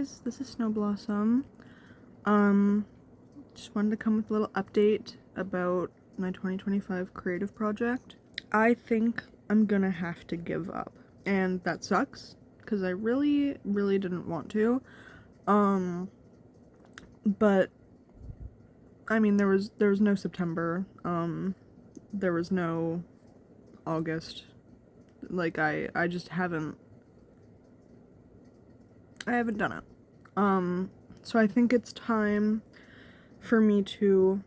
guys, this is Snow Blossom. Just wanted to come with a little update about my 2025 creative project. I think I'm gonna have to give up, and that sucks because I really didn't want to. But I mean, there was no September, there was no August. Like, I just haven't done it. So I think it's time for me to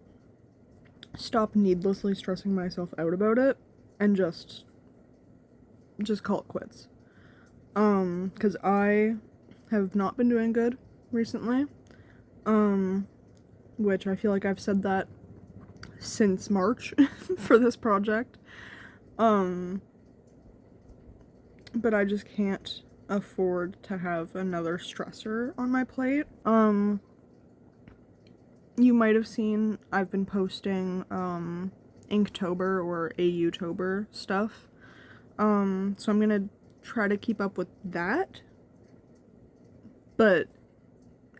stop needlessly stressing myself out about it and just call it quits. 'Cause I have not been doing good recently. Which I feel like I've said that since March for this project. But I just can't afford to have another stressor on my plate. You might have seen I've been posting Inktober or AUtober stuff. So I'm gonna try to keep up with that. But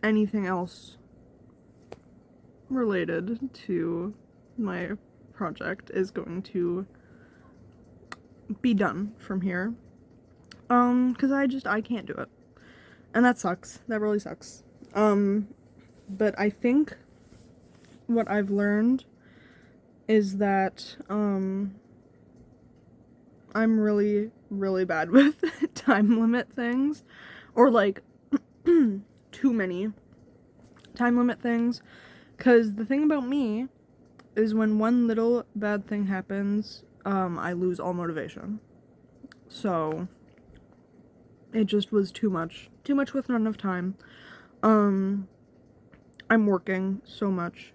anything else related to my project is going to be done from here. 'Cause I can't do it. And that sucks. That really sucks. But I think what I've learned is that, I'm really bad with time limit things. Or, like, too many time limit things. 'Cause the thing about me is when one little bad thing happens, I lose all motivation. So it just was too much with not enough time. I'm working so much.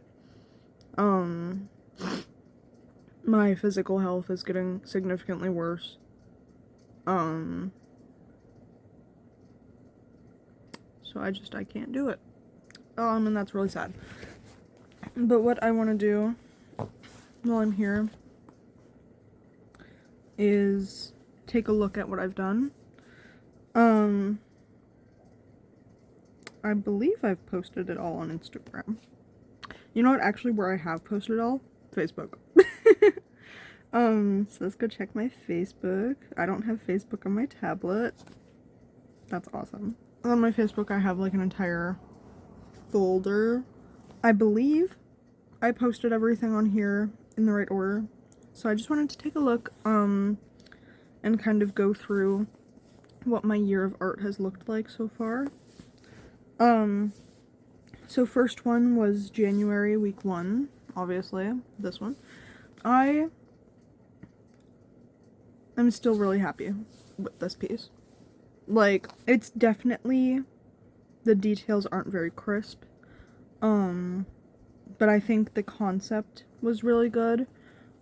My physical health is getting significantly worse. So I can't do it. And that's really sad. But what I want to do while I'm here is take a look at what I've done. I believe I've posted it all on Instagram. You know what, actually, where I have posted it all? Facebook. So let's go check my Facebook. I don't have Facebook on my tablet. That's awesome. On my Facebook, I have, like, an entire folder. I believe I posted everything on here in the right order. So I just wanted to take a look, and kind of go through what my year of art has looked like so far. So first one was January, week 1, obviously, this one. I am still really happy with this piece. Like, it's definitely, the details aren't very crisp, but I think the concept was really good.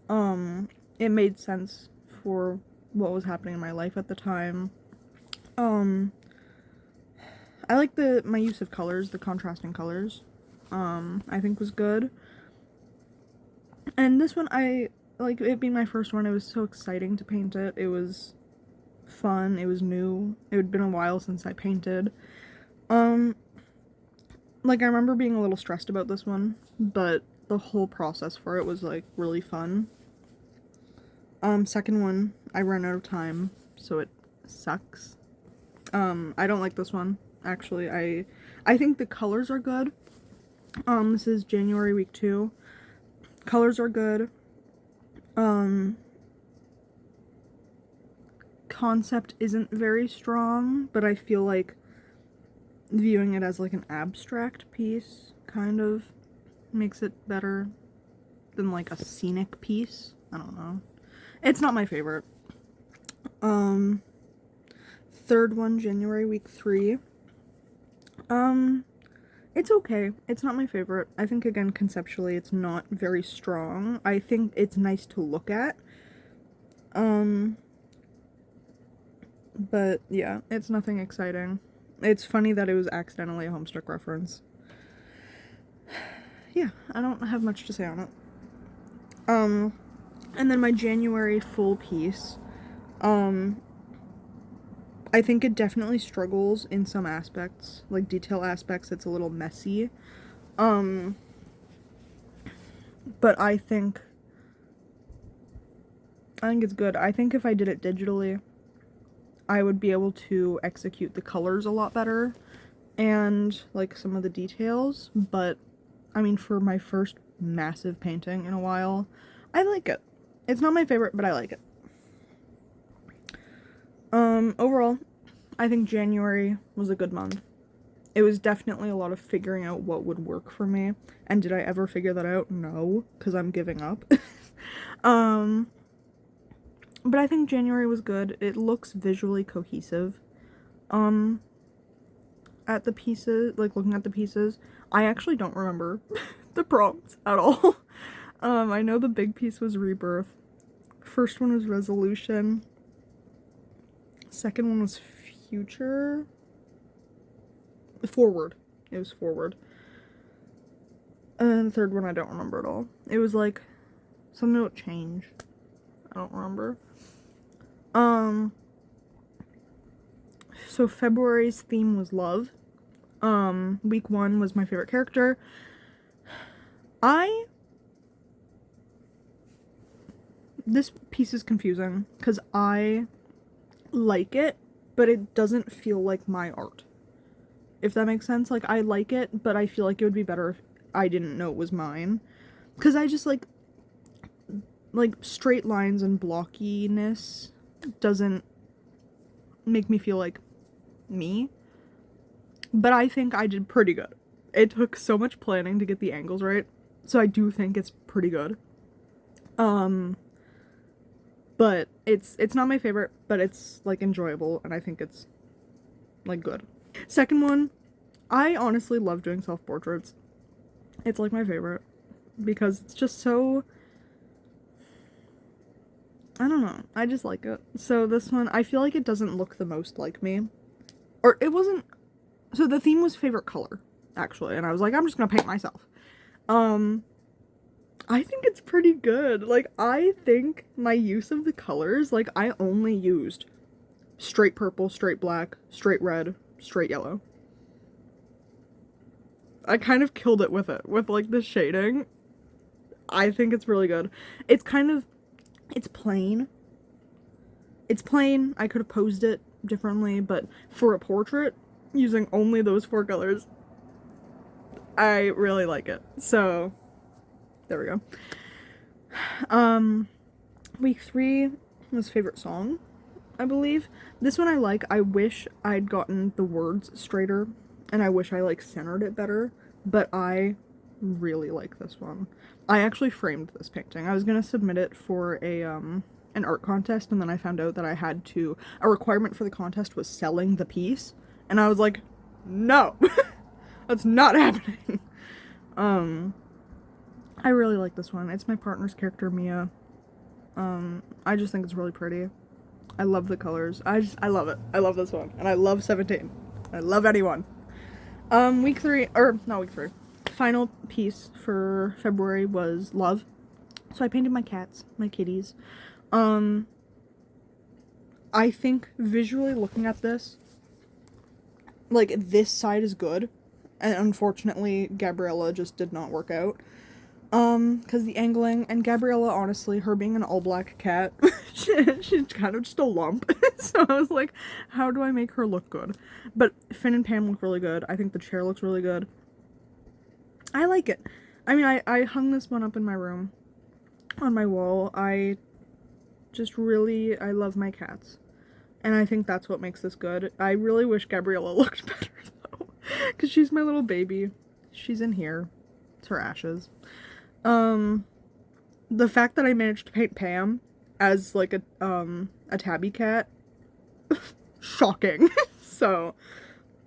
It made sense for what was happening in my life at the time. I like my use of colors, the contrasting colors, I think was good. And this one, like, it being my first one, it was so exciting to paint it. It was fun, it was new, it had been a while since I painted. Like, I remember being a little stressed about this one, but the whole process for it was, like, really fun. Second one, I ran out of time, so it sucks. I don't like this one, actually. I think the colors are good. This is January, week 2. Colors are good. Concept isn't very strong, but I feel like viewing it as, like, an abstract piece kind of makes it better than, like, a scenic piece. I don't know. It's not my favorite. Third one, January, week 3. It's okay. It's not my favorite. I think, again, conceptually, it's not very strong. I think it's nice to look at. But, yeah, it's nothing exciting. It's funny that it was accidentally a Homestuck reference. Yeah, I don't have much to say on it. And then my January full piece, I think it definitely struggles in some aspects, like detail aspects. It's a little messy. But I think it's good. I think if I did it digitally, I would be able to execute the colors a lot better and like some of the details, but I mean, for my first massive painting in a while, I like it. It's not my favorite, but I like it. Overall, I think January was a good month. It was definitely a lot of figuring out what would work for me. And did I ever figure that out? No, because I'm giving up. But I think January was good. It looks visually cohesive. At the pieces, like looking at the pieces, I actually don't remember the prompts at all. I know the big piece was rebirth. First one was resolution. Second one was future. Forward. It was forward. And the third one I don't remember at all. It was like something about change. I don't remember. So February's theme was love. Week 1 was my favorite character. This piece is confusing because I like it, but it doesn't feel like my art. If that makes sense. Like, I like it, but I feel like it would be better if I didn't know it was mine. Because I just like straight lines and blockiness doesn't make me feel like me. But I think I did pretty good. It took so much planning to get the angles right, so I do think it's pretty good. But it's not my favorite, but it's like enjoyable, and I think it's like good. Second one, I honestly love doing self-portraits. It's like my favorite because it's just so, I don't know, I just like it. So this one, I feel like it doesn't look the most like me. Or it wasn't, so the theme was favorite color, actually, and I was like, I'm just gonna paint myself. I think it's pretty good. Like, I think my use of the colors, like, I only used straight purple, straight black, straight red, straight yellow. I kind of killed it, with like, the shading. I think it's really good. It's kind of, it's plain. It's plain. I could have posed it differently, but for a portrait, using only those 4 colors, I really like it. So, there we go. Week 3 was favorite song, I believe. This one I like. I wish I'd gotten the words straighter, and I wish I, like, centered it better, but I really like this one. I actually framed this painting. I was gonna submit it for an art contest, and then I found out that a requirement for the contest was selling the piece, and I was like, no, that's not happening. I really like this one. It's my partner's character, Mia. I just think it's really pretty. I love the colors. I love it. I love this one. And I love 17. I love anyone. Week 3, or not week 3. Final piece for February was love. So I painted my cats, my kitties. I think visually looking at this, like, this side is good. And unfortunately, Gabriella just did not work out. Because the angling, and Gabriella, honestly, her being an all-black cat, she's kind of just a lump. So I was like, how do I make her look good? But Finn and Pam look really good. I think the chair looks really good. I like it. I mean, I hung this one up in my room, on my wall. I love my cats. And I think that's what makes this good. I really wish Gabriella looked better, though. Because she's my little baby. She's in here. It's her ashes. The fact that I managed to paint Pam as, like, a tabby cat, shocking. So,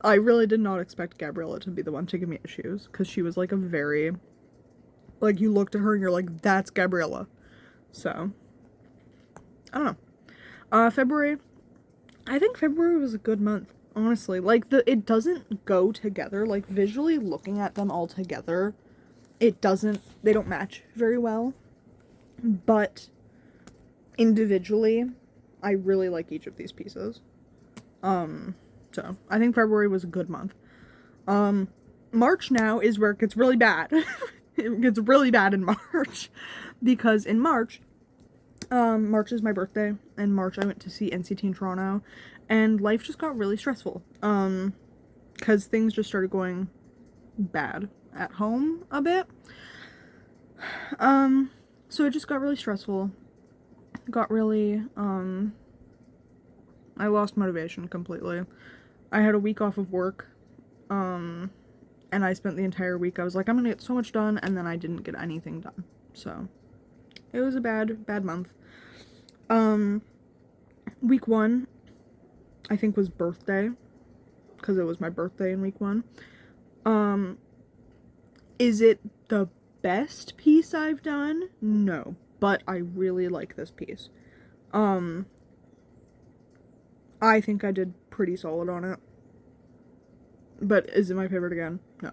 I really did not expect Gabriella to be the one to give me issues, because she was, like, a very, like, you looked at her and you're like, that's Gabriella. So, I don't know. February, I think February was a good month, honestly. Like, it doesn't go together, like, visually looking at them all together, they don't match very well, but individually, I really like each of these pieces. So I think February was a good month. March now is where it gets really bad. It gets really bad in March because in March is my birthday. In March I went to see NCT in Toronto and life just got really stressful. Because things just started going bad at home a bit. So it just got really stressful. Got really, I lost motivation completely. I had a week off of work, and I spent the entire week, I was like, I'm gonna get so much done, and then I didn't get anything done. So, it was a bad month. Week 1, I think was birthday, because it was my birthday in week 1. Is it the best piece I've done? No, but I really like this piece. I think I did pretty solid on it. But is it my favorite again? No.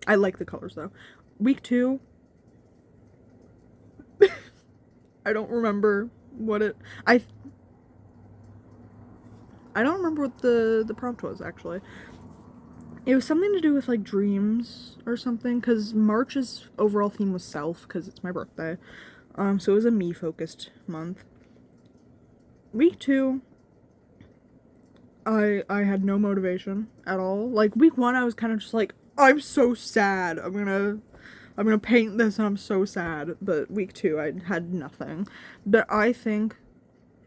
I like the colors though. Week 2, I don't remember what it, I don't remember what the prompt was actually. It was something to do with like dreams or something, because March's overall theme was self, because it's my birthday. So it was a me focused month. Week 2, I had no motivation at all. Like week 1 I was kind of just like, I'm so sad. I'm gonna paint this and I'm so sad. But week 2 I had nothing. But I think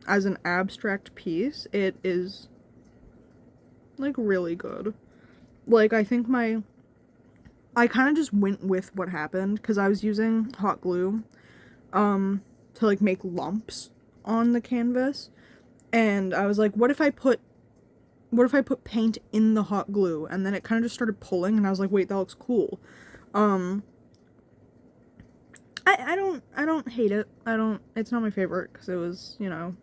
as an abstract piece it is like really good. Like I think I kind of just went with what happened because I was using hot glue to like make lumps on the canvas, and I was like, what if I put paint in the hot glue? And then it kind of just started pulling, and I was like, wait, that looks cool. I don't hate it. It's not my favorite because it was, you know,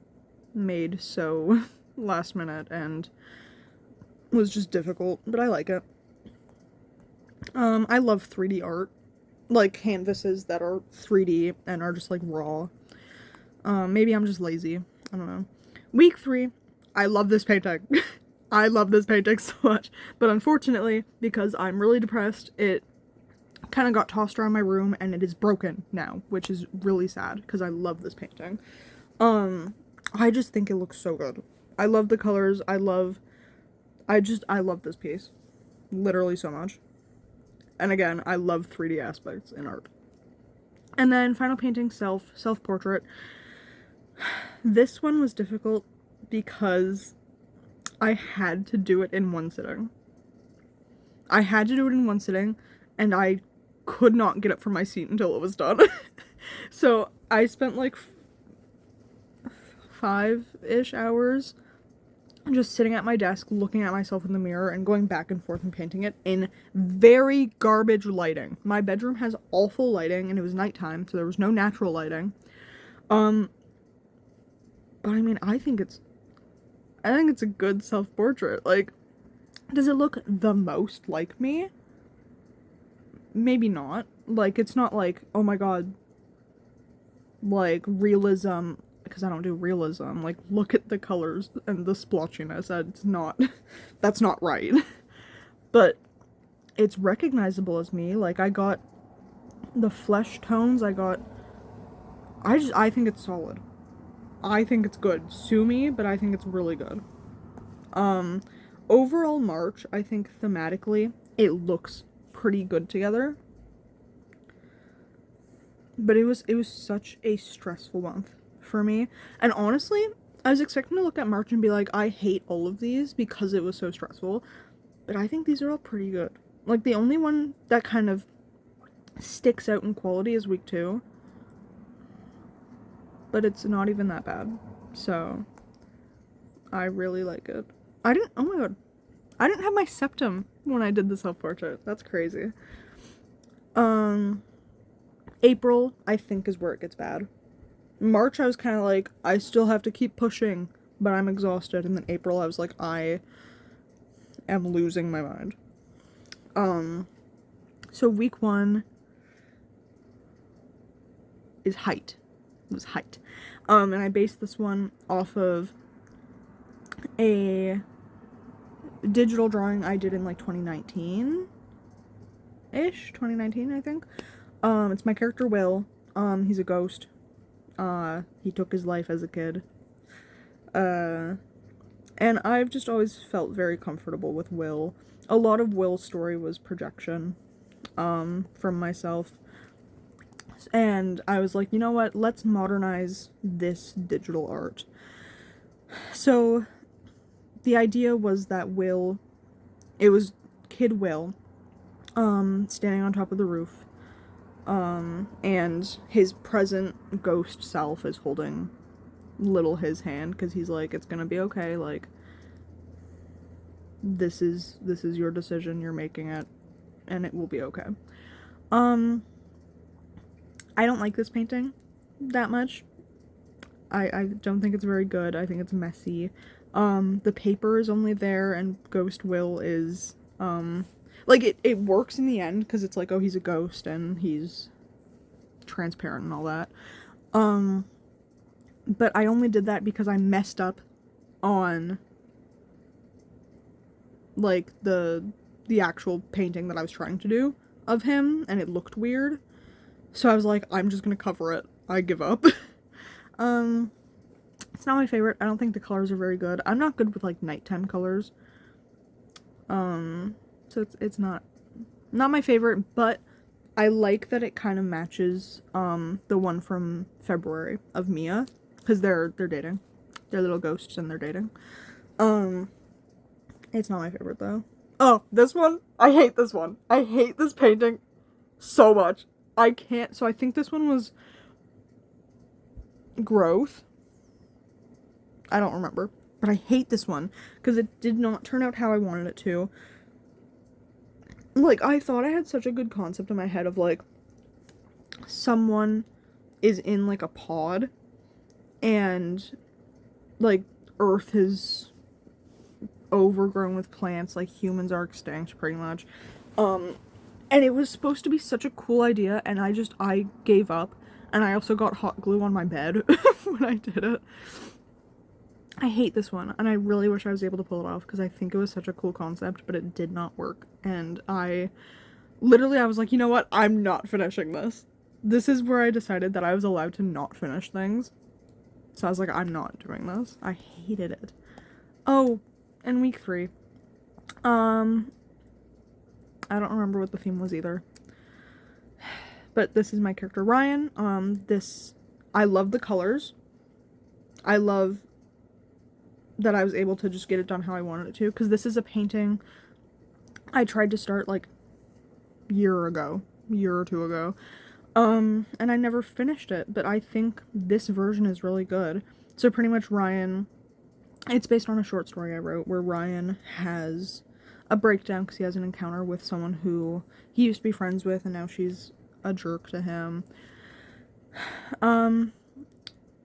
made so last minute and was just difficult, but I like it. I love 3D art. Like canvases that are 3D and are just like raw. Maybe I'm just lazy. I don't know. Week 3, I love this painting. I love this painting so much. But unfortunately, because I'm really depressed, it kind of got tossed around my room and it is broken now, which is really sad because I love this painting. I just think it looks so good. I love the colors. I love this piece. Literally so much. And again, I love 3D aspects in art. And then final painting, self-portrait. This one was difficult because I had to do it in one sitting. And I could not get up from my seat until it was done. So I spent like 5-ish hours just sitting at my desk, looking at myself in the mirror and going back and forth and painting it in very garbage lighting. My bedroom has awful lighting and it was nighttime, so there was no natural lighting. But I mean, I think it's a good self-portrait. Like, does it look the most like me? Maybe not. Like, it's not like, oh my god, like, realism, because I don't do realism. Like, look at the colors and the splotchiness. That's not right. But it's recognizable as me. Like, I got the flesh tones, I think it's solid. I think it's good. Sue me, but I think it's really good. Overall March, I think thematically, it looks pretty good together. But it was such a stressful month for me. And honestly, I was expecting to look at March and be like, I hate all of these because it was so stressful. But I think these are all pretty good. Like, the only one that kind of sticks out in quality is week 2. But it's not even that bad. So, I really like it. Oh my god. I didn't have my septum when I did the self-portrait. That's crazy. April, I think, is where it gets bad. March, I was kind of like, I still have to keep pushing, but I'm exhausted. And then April, I was like, I am losing my mind. So week 1 is height. It was height. And I based this one off of a digital drawing I did in like 2019-ish, 2019 I think. It's my character Will. He's a ghost. He took his life as a kid. And I've just always felt very comfortable with Will. A lot of Will's story was projection, from myself. And I was like, you know what, let's modernize this digital art. So, the idea was that Will, it was Kid Will, standing on top of the roof, and his present ghost self is holding little his hand, because he's like, it's gonna be okay, like, this is your decision, you're making it, and it will be okay. I don't like this painting that much. I don't think it's very good. I think it's messy. The paper is only there, and Ghost Will is, like, it works in the end, because it's like, oh, he's a ghost, and he's transparent and all that. But I only did that because I messed up on, like, the actual painting that I was trying to do of him, and it looked weird. So I was like, I'm just gonna cover it. I give up. It's not my favorite. I don't think the colors are very good. I'm not good with, like, nighttime colors. So it's not my favorite, but I like that it kind of matches, the one from February of Mia, because they're dating. They're little ghosts and they're dating. It's not my favorite, though. Oh, this one? I hate this one. I hate this painting so much. I can't, so I think this one was Growth. I don't remember. But I hate this one, because it did not turn out how I wanted it to. Like, I thought I had such a good concept in my head of, like, someone is in, like, a pod, and, like, Earth is overgrown with plants, like, humans are extinct, pretty much. And it was supposed to be such a cool idea, and I gave up, and I also got hot glue on my bed when I did it. I hate this one, and I really wish I was able to pull it off, because I think it was such a cool concept, but it did not work, and I was like, you know what, I'm not finishing this. This is where I decided that I was allowed to not finish things. So I was like, I'm not doing this. I hated it. Oh, and week 3. I don't remember what the theme was either. But this is my character Ryan. I love the colors. I love that I was able to just get it done how I wanted it to, because this is a painting I tried to start, like, year or 2 ago. And I never finished it, but I think this version is really good. So pretty much Ryan, it's based on a short story I wrote, where Ryan has a breakdown because he has an encounter with someone who he used to be friends with, and now she's a jerk to him.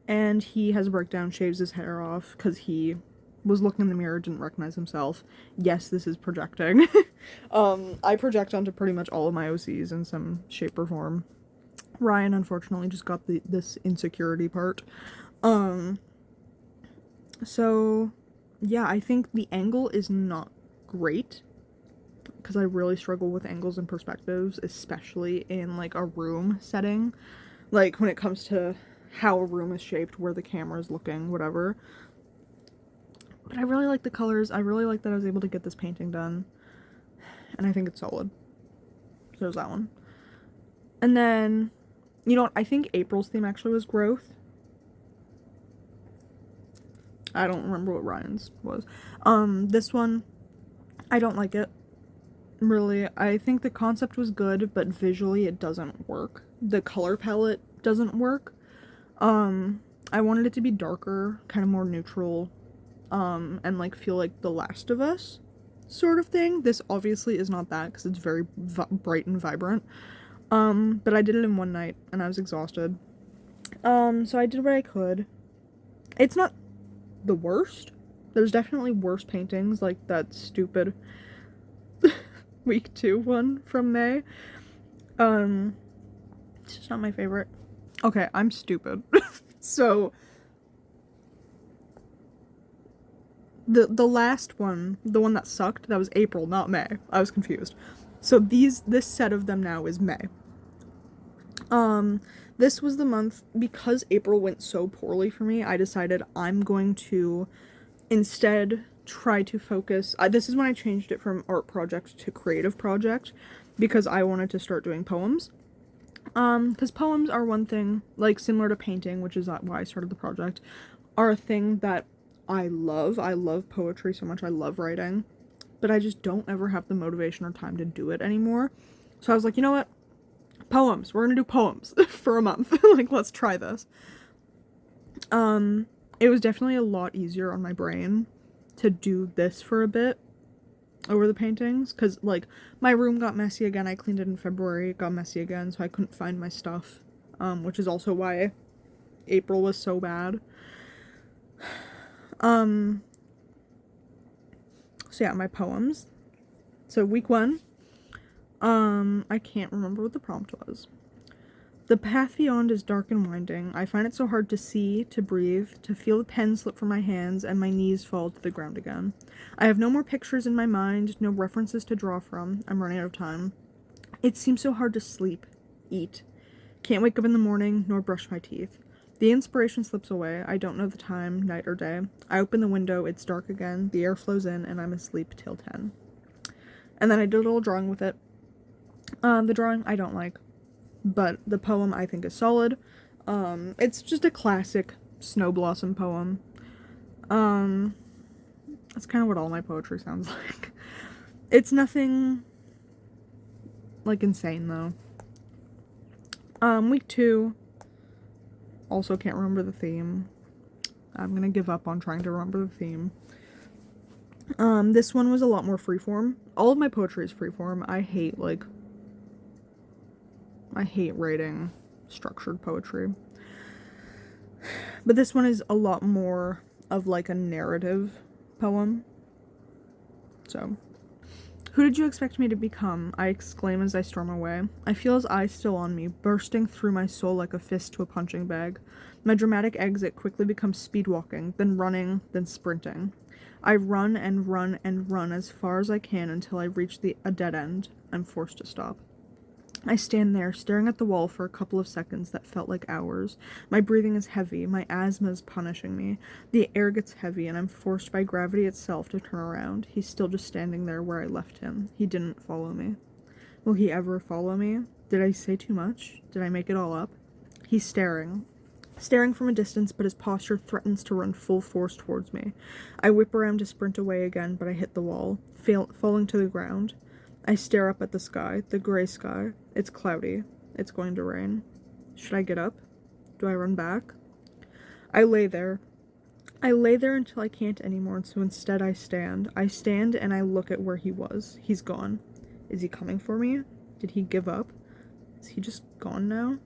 And he has a breakdown, shaves his hair off, because he was looking in the mirror, didn't recognize himself. Yes, this is projecting. I project onto pretty much all of my OCs in some shape or form. Ryan, unfortunately, just got this insecurity part. So, yeah, I think the angle is not great, because I really struggle with angles and perspectives, especially in, like, a room setting. Like, when it comes to how a room is shaped, where the camera is looking, whatever. But I really like the colors. I really like that I was able to get this painting done. And I think it's solid. So there's that one. And then, you know what? I think April's theme actually was growth. I don't remember what Ryan's was. This one, I don't like it. Really. I think the concept was good, but visually it doesn't work. The color palette doesn't work. I wanted it to be darker, kind of more neutral, and, like, feel like The Last of Us sort of thing. This obviously is not that, because it's very bright and vibrant. But I did it in one night, and I was exhausted. So I did what I could. It's not the worst. There's definitely worse paintings, like that stupid week 2 one from May. It's just not my favorite. Okay, I'm stupid. So, the last one, the one that sucked, that was April, not May. I was confused. So this set of them now is May. This was the month, because April went so poorly for me, I decided I'm going to instead try to focus. This is when I changed it from art project to creative project, because I wanted to start doing poems. Because poems are one thing, like, similar to painting, which is why I started the project, are a thing that I love. I love poetry so much. I love writing, but I just don't ever have the motivation or time to do it anymore. So I was like, you know what? Poems. We're gonna do poems for a month. Like, let's try this. It was definitely a lot easier on my brain to do this for a bit over the paintings, because, like, my room got messy again. I cleaned it in February. It got messy again, so I couldn't find my stuff, which is also why April was so bad. So yeah, my poems. So week 1, I can't remember what the prompt was. The path beyond is dark and winding. I find it so hard to see, to breathe, to feel the pen slip from my hands, and my knees fall to the ground again. I have no more pictures in my mind, no references to draw from. I'm running out of time. It seems so hard to sleep, eat. Can't wake up in the morning, nor brush my teeth. The inspiration slips away. I don't know the time, night or day. I open the window, it's dark again, the air flows in, and I'm asleep till 10. And then I did a little drawing with it. The drawing I don't like, but the poem I think is solid. It's just a classic snow blossom poem. That's kind of what all my poetry sounds like. It's nothing, like, insane, though. Week 2, also can't remember the theme. I'm gonna give up on trying to remember the theme. This one was a lot more freeform. All of my poetry is freeform. I hate writing structured poetry. But this one is a lot more of, like, a narrative poem. So, who did you expect me to become? I exclaim as I storm away. I feel his eyes still on me, bursting through my soul like a fist to a punching bag. My dramatic exit quickly becomes speed walking, then running, then sprinting. I run and run and run as far as I can until I reach a dead end. I'm forced to stop. I stand there, staring at the wall for a couple of seconds that felt like hours. My breathing is heavy, my asthma is punishing me. The air gets heavy, and I'm forced by gravity itself to turn around. He's still just standing there where I left him. He didn't follow me. Will he ever follow me? Did I say too much? Did I make it all up? He's staring from a distance, but his posture threatens to run full force towards me. I whip around to sprint away again, but I hit the wall, falling to the ground. I stare up at the sky, the gray sky. It's cloudy. It's going to rain. Should I get up? Do I run back? I lay there. Until I can't anymore, and so instead I stand. I stand and I look at where he was. He's gone. Is he coming for me? Did he give up? Is he just gone now?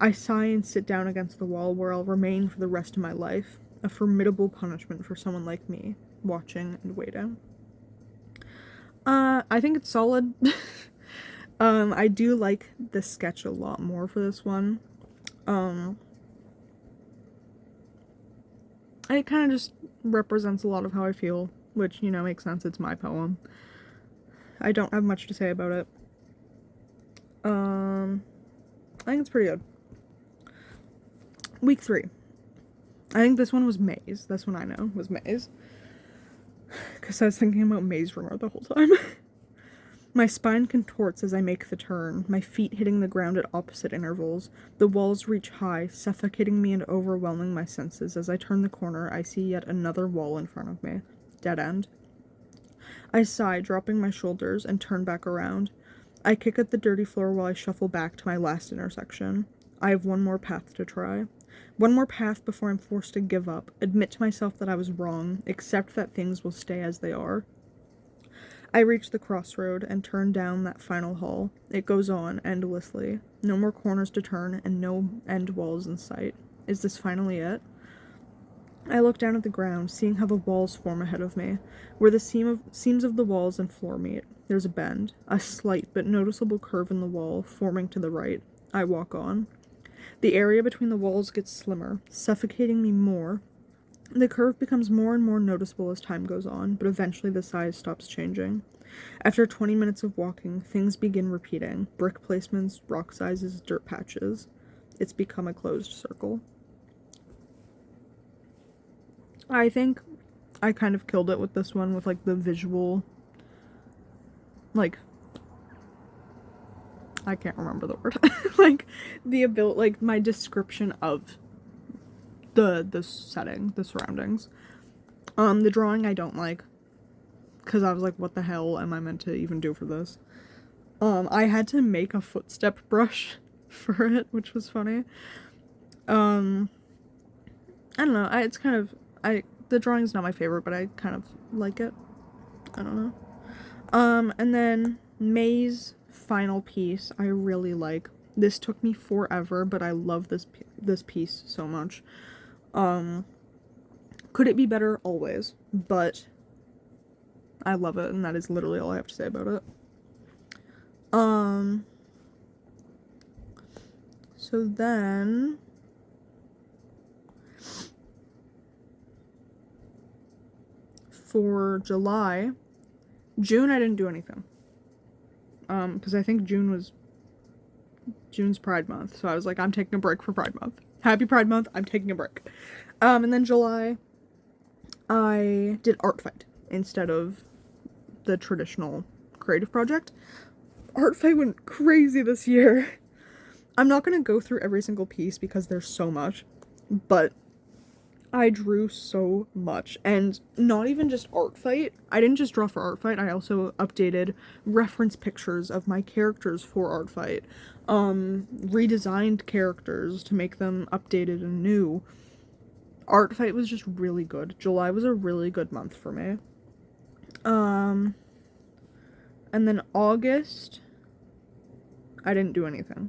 I sigh and sit down against the wall where I'll remain for the rest of my life. A formidable punishment for someone like me, watching and waiting. I think it's solid. I do like the sketch a lot more for this one. It kind of just represents a lot of how I feel, which, you know, makes sense. It's my poem. I don't have much to say about it. I think it's pretty good. Week 3. I think this one was Maze. This one I know was Maze. Because I was thinking about Maze Runner the whole time. My spine contorts as I make the turn, my feet hitting the ground at opposite intervals. The walls reach high, suffocating me and overwhelming my senses. As I turn the corner, I see yet another wall in front of me. Dead end. I sigh, dropping my shoulders, and turn back around. I kick at the dirty floor while I shuffle back to my last intersection. I have one more path to try. One more path before I'm forced to give up, admit to myself that I was wrong, accept that things will stay as they are. I reach the crossroad and turn down that final hall. It goes on, endlessly. No more corners to turn, and no end walls in sight. Is this finally it? I look down at the ground, seeing how the walls form ahead of me. Where the seams of the walls and floor meet, there's a bend, a slight but noticeable curve in the wall, forming to the right. I walk on. The area between the walls gets slimmer, suffocating me more The curve becomes more and more noticeable as time goes on, but eventually the size stops changing. After 20 minutes of walking, things begin repeating. Brick placements, rock sizes, dirt patches. It's become a closed circle. I think I kind of killed it with this one with, like, the visual, like, I can't remember the word. Like, the ability, like, my description of the setting, the surroundings. The drawing I don't like, because I was like, what the hell am I meant to even do for this? I had to make a footstep brush for it, which was funny. I don't know, it's kind of, the drawing's not my favorite, but I kind of like it. I don't know. And then May's final piece, I really like. This took me forever, but I love this piece so much. Could it be better? Always. But I love it, and that is literally all I have to say about it. So then for July, June I didn't do anything. Because I think June's Pride Month, so I was like, I'm taking a break for Pride Month. Happy Pride Month, I'm taking a break. And then July, I did Art Fight instead of the traditional creative project. Art Fight went crazy this year. I'm not gonna go through every single piece because there's so much, but I drew so much, and not even just Art Fight. I didn't just draw for Art Fight, I also updated reference pictures of my characters for Art Fight, redesigned characters to make them updated and new. Art Fight was just really good. July was a really good month for me. And then August, I didn't do anything.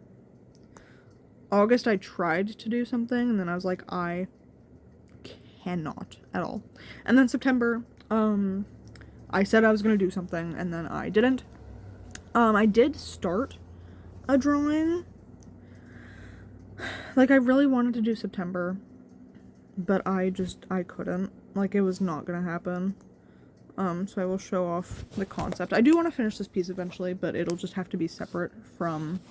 August I tried to do something, and then I was like, I cannot at all. And then September, I said I was gonna do something, and then I didn't. I did start a drawing. Like, I really wanted to do September, but I couldn't. Like, it was not gonna happen. So I will show off the concept. I do want to finish this piece eventually, but it'll just have to be separate from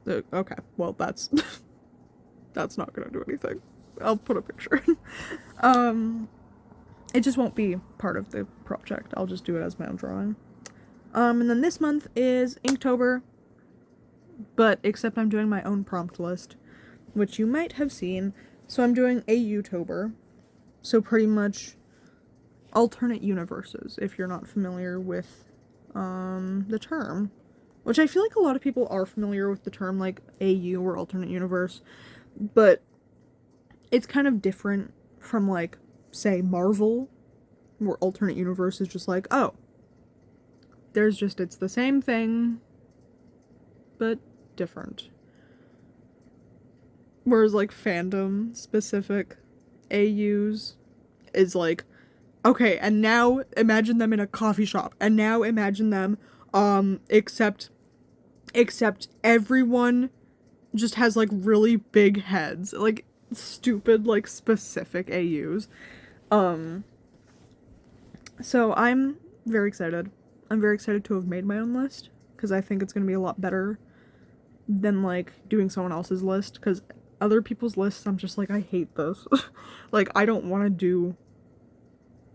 the, okay, well, that's, that's not gonna do anything. I'll put a picture. It just won't be part of the project. I'll just do it as my own drawing. And then this month is Inktober, but except I'm doing my own prompt list, which you might have seen. So I'm doing a Youtober, so pretty much alternate universes, if you're not familiar with the term, which I feel like a lot of people are familiar with the term, like AU or alternate universe, but it's kind of different from, like, say, Marvel, where alternate universe is just like, oh, it's the same thing, but different. Whereas, like, fandom specific AUs is like, okay, and now imagine them in a coffee shop, and now imagine them, except everyone just has, like, really big heads, like, stupid, like, specific AUs. So I'm very excited. I'm very excited to have made my own list, because I think it's gonna be a lot better than, like, doing someone else's list, because other people's lists, I'm just like, I hate this. Like, I don't want to do,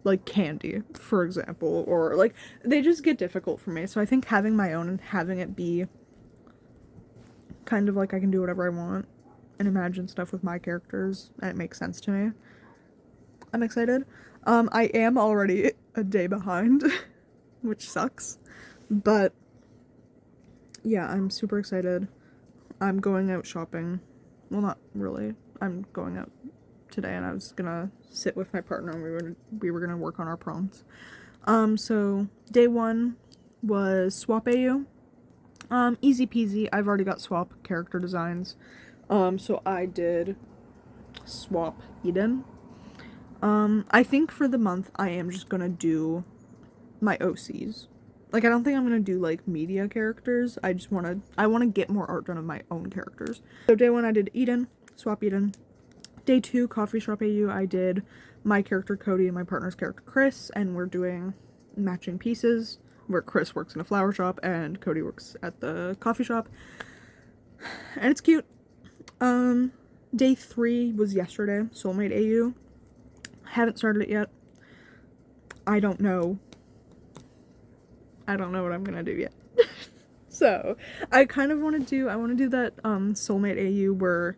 like, candy, for example, or, like, they just get difficult for me, so I think having my own and having it be kind of like I can do whatever I want and imagine stuff with my characters, and it makes sense to me. I'm excited. I am already a day behind, which sucks, but yeah, I'm super excited. I'm going out shopping. Well, not really. I'm going out today, and I was gonna sit with my partner, and we were gonna work on our prompts. So day one was Swap AU. Easy peasy. I've already got Swap character designs. So I did Swap Eden. I think for the month I am just gonna do my OCs. Like, I don't think I'm gonna do, like, media characters. I wanna get more art done of my own characters. So day one I did Eden, Swap Eden. day 2, Coffee Shop AU, I did my character Cody and my partner's character Chris, and we're doing matching pieces where Chris works in a flower shop and Cody works at the coffee shop. And it's cute. Day 3 was yesterday, Soulmate AU. Haven't started it yet. I don't know what I'm gonna do yet. So, I kind of want to do that, Soulmate AU where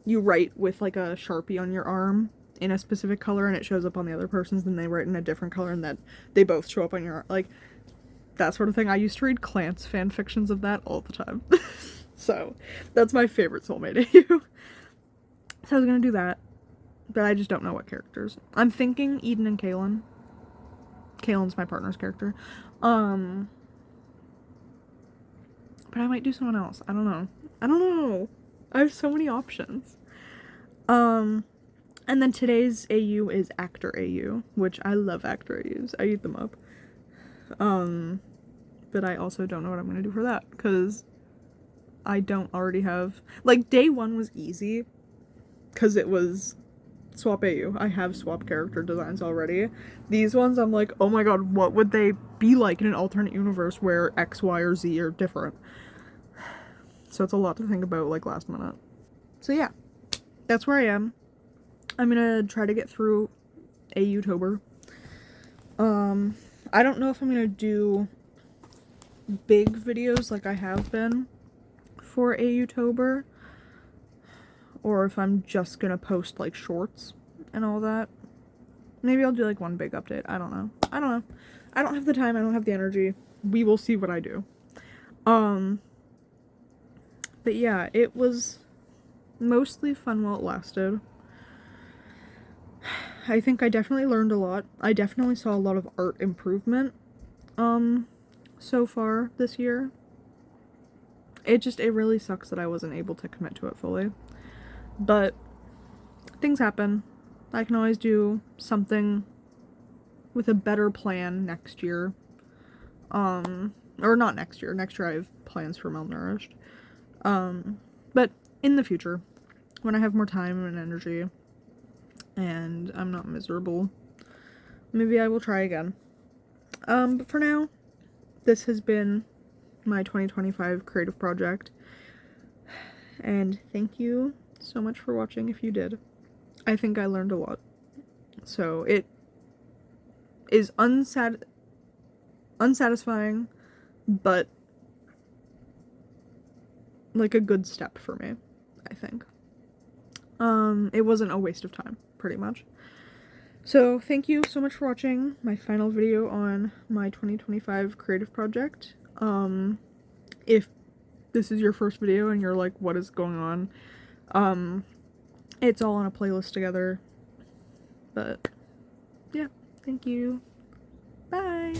you write with, like, a Sharpie on your arm in a specific color and it shows up on the other person's, then they write in a different color and that they both show up on your, like, that sort of thing. I used to read Clance fan fictions of that all the time. So, that's my favorite Soulmate AU. So I was gonna do that, but I just don't know what characters. I'm thinking Eden and Kaylin. Kaylin's my partner's character. But I might do someone else. I don't know. I have so many options. And then today's AU is Actor AU, which I love Actor AUs. I eat them up. But I also don't know what I'm gonna do for that, because I don't already have... Like, day 1 was easy, because it was swap AU. I have swap character designs already. These ones, I'm like, oh my god, what would they be like in an alternate universe where X, Y, or Z are different? So it's a lot to think about, like, last minute. So yeah, that's where I am. I'm gonna try to get through AU-tober. I don't know if I'm gonna do big videos like I have been for AU-tober, or if I'm just gonna post, like, shorts and all that. Maybe I'll do, like, one big update. I don't know. I don't have the time. I don't have the energy. We will see what I do. But yeah, it was mostly fun while it lasted. I think I definitely learned a lot. I definitely saw a lot of art improvement, so far this year. It really sucks that I wasn't able to commit to it fully. But things happen. I can always do something with a better plan next year. Or not next year. Next year I have plans for Malnourished. But in the future, when I have more time and energy, and I'm not miserable, maybe I will try again. But for now, this has been my 2025 creative project. And thank you so much for watching if you did. I think I learned a lot. So it is unsatisfying, but like a good step for me, I think. It wasn't a waste of time, pretty much. So thank you so much for watching my final video on my 2025 creative project. If this is your first video and you're like, what is going on? It's all on a playlist together. But yeah, thank you. Bye.